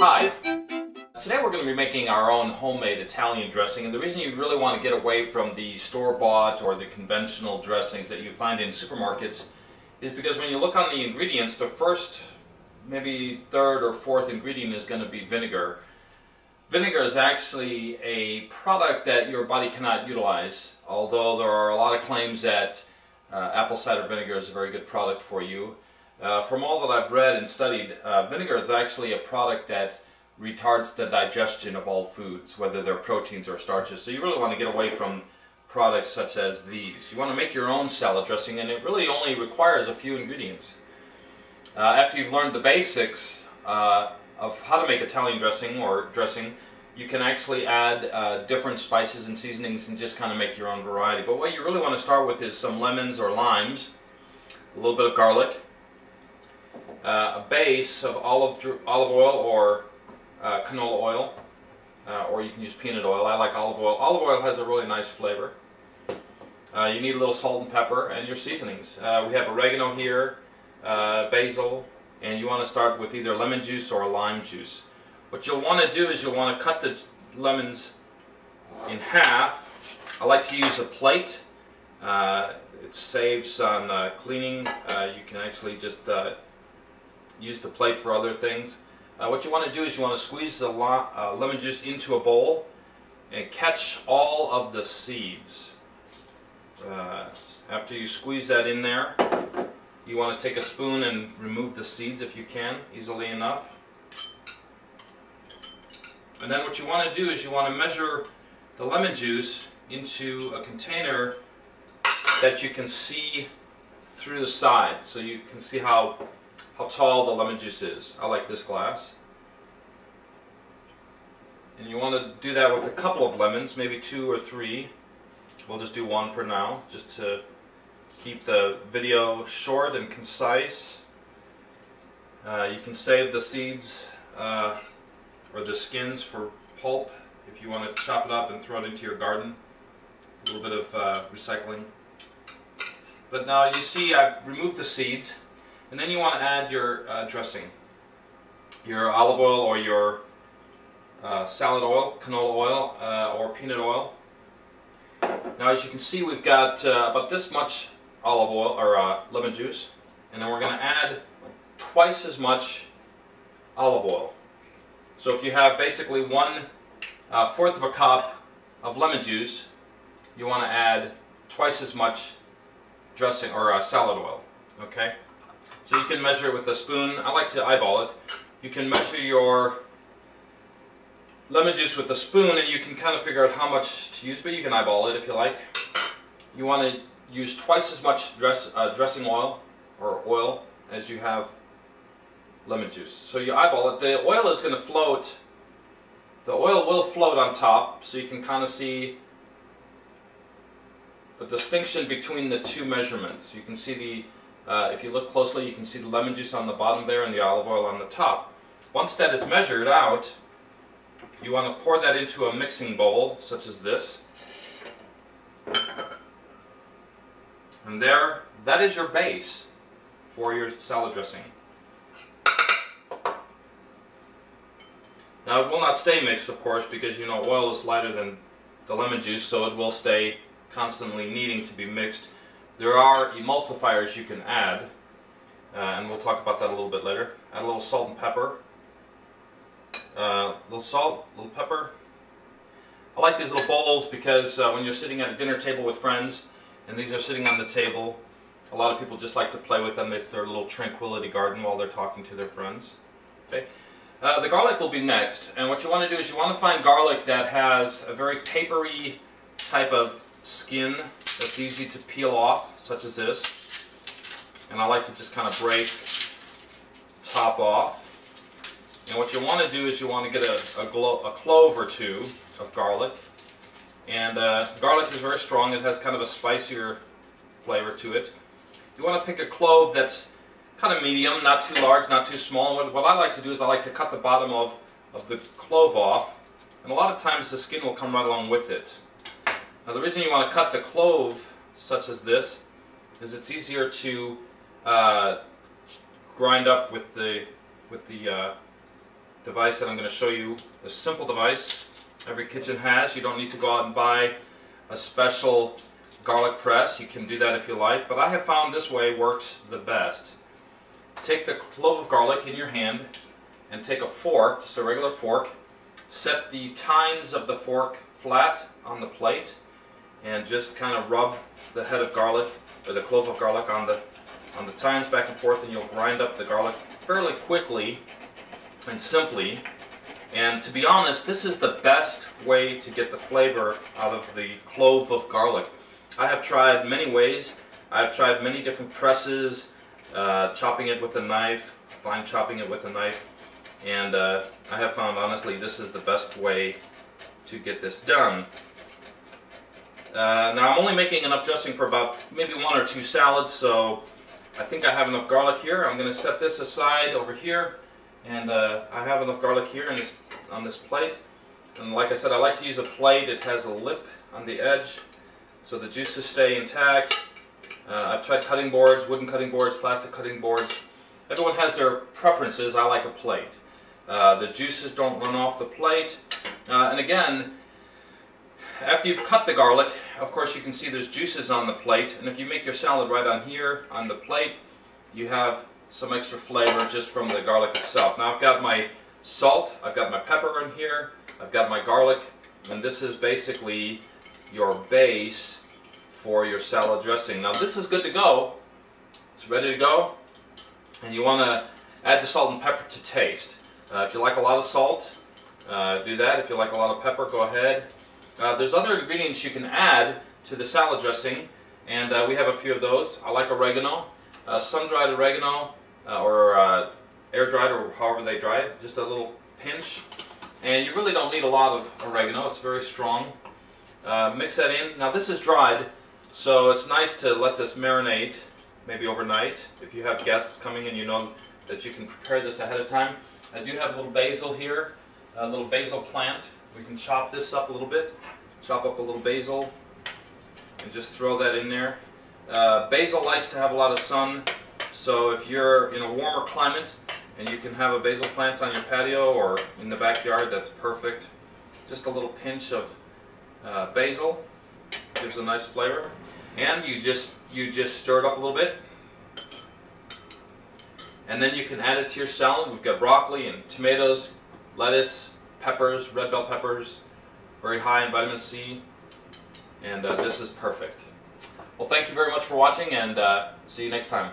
Hi! Today we're going to be making our own homemade Italian dressing, and the reason you really want to get away from the store-bought or the conventional dressings that you find in supermarkets is because when you look on the ingredients, the first, maybe third or fourth ingredient is going to be vinegar. Vinegar is actually a product that your body cannot utilize, although there are a lot of claims that apple cider vinegar is a very good product for you. From all that I've read and studied, vinegar is actually a product that retards the digestion of all foods, whether they're proteins or starches. So you really want to get away from products such as these. You want to make your own salad dressing, and it really only requires a few ingredients. After you've learned the basics of how to make Italian dressing or dressing, you can actually add different spices and seasonings and just kind of make your own variety. But what you really want to start with is some lemons or limes, a little bit of garlic, a base of olive oil or canola oil, or you can use peanut oil. I like olive oil. Olive oil has a really nice flavor. You need a little salt and pepper and your seasonings. We have oregano here, basil, and you want to start with either lemon juice or lime juice. What you'll want to do is you'll want to cut the lemons in half. I like to use a plate. It saves on cleaning. You can actually just use the plate for other things. What you want to do is you want to squeeze the lemon juice into a bowl and catch all of the seeds. After you squeeze that in there, you want to take a spoon and remove the seeds if you can, easily enough. And then what you want to do is you want to measure the lemon juice into a container that you can see through the side, so you can see how tall the lemon juice is. I like this glass. And you want to do that with a couple of lemons, maybe 2 or 3. We'll just do 1 for now, just to keep the video short and concise. You can save the seeds or the skins for pulp if you want to chop it up and throw it into your garden. A little bit of recycling. But now you see I've removed the seeds. And then you want to add your dressing, your olive oil or your salad oil, canola oil, or peanut oil. Now as you can see, we've got about this much olive oil or lemon juice, and then we're going to add twice as much olive oil. So if you have basically 1/4 of a cup of lemon juice, you want to add twice as much dressing or salad oil. Okay. So you can measure it with a spoon. I like to eyeball it. You can measure your lemon juice with a spoon and you can kind of figure out how much to use, but you can eyeball it if you like. You want to use twice as much dressing oil or oil as you have lemon juice. So you eyeball it. The oil is going to float. The oil will float on top, so you can kind of see a distinction between the two measurements. You can see the if you look closely, you can see the lemon juice on the bottom there and the olive oil on the top. Once that is measured out, you want to pour that into a mixing bowl, such as this. And there, that is your base for your salad dressing. Now it will not stay mixed, of course, because you know oil is lighter than the lemon juice, so it will stay constantly needing to be mixed. There are emulsifiers you can add, and we'll talk about that a little bit later. Add a little salt and pepper. Little salt, little pepper. I like these little bowls because when you're sitting at a dinner table with friends, and these are sitting on the table, a lot of people just like to play with them. It's their little tranquility garden while they're talking to their friends. Okay. The garlic will be next, and what you want to do is you want to find garlic that has a very papery type of skin that's easy to peel off, such as this. And I like to just kind of break top off. And what you want to do is you want to get a clove or 2 of garlic. And garlic is very strong. It has kind of a spicier flavor to it. You want to pick a clove that's kind of medium, not too large, not too small. And what I like to do is I like to cut the bottom of the clove off. And a lot of times the skin will come right along with it. Now the reason you want to cut the clove such as this is it's easier to grind up with the device that I'm going to show you. A simple device every kitchen has. You don't need to go out and buy a special garlic press. You can do that if you like, but I have found this way works the best. Take the clove of garlic in your hand and take a fork, just a regular fork, set the tines of the fork flat on the plate and just kind of rub the head of garlic or the clove of garlic on the tines back and forth, and you'll grind up the garlic fairly quickly and simply. And to be honest, this is the best way to get the flavor out of the clove of garlic. I have tried many ways. I've tried many different presses, chopping it with a knife, fine chopping it with a knife, and I have found, honestly, this is the best way to get this done. Now I'm only making enough dressing for about maybe 1 or 2 salads, so I think I have enough garlic here. I'm going to set this aside over here, and I have enough garlic here on this plate. And like I said, I like to use a plate. It has a lip on the edge so the juices stay intact. I've tried cutting boards, wooden cutting boards, plastic cutting boards. Everyone has their preferences. I like a plate. The juices don't run off the plate. And again, after you've cut the garlic, of course you can see there's juices on the plate, and if you make your salad right on here on the plate, you have some extra flavor just from the garlic itself. Now I've got my salt, I've got my pepper in here, I've got my garlic, and this is basically your base for your salad dressing. Now this is good to go. It's ready to go, and you want to add the salt and pepper to taste. If you like a lot of salt, do that. If you like a lot of pepper, go ahead. There's other ingredients you can add to the salad dressing, and we have a few of those. I like oregano, sun-dried oregano, or air-dried, or however they dry it, just a little pinch. And you really don't need a lot of oregano, it's very strong. Mix that in. Now this is dried, so it's nice to let this marinate, maybe overnight. If you have guests coming and you know that you can prepare this ahead of time. I do have a little basil here, a little basil plant. We can chop this up a little bit, chop up a little basil, and just throw that in there. Basil likes to have a lot of sun, so if you're in a warmer climate and you can have a basil plant on your patio or in the backyard, that's perfect. Just a little pinch of basil gives a nice flavor, and you just stir it up a little bit, and then you can add it to your salad. We've got broccoli and tomatoes, lettuce, peppers, red bell peppers, very high in vitamin C, and this is perfect. Well, thank you very much for watching, and see you next time.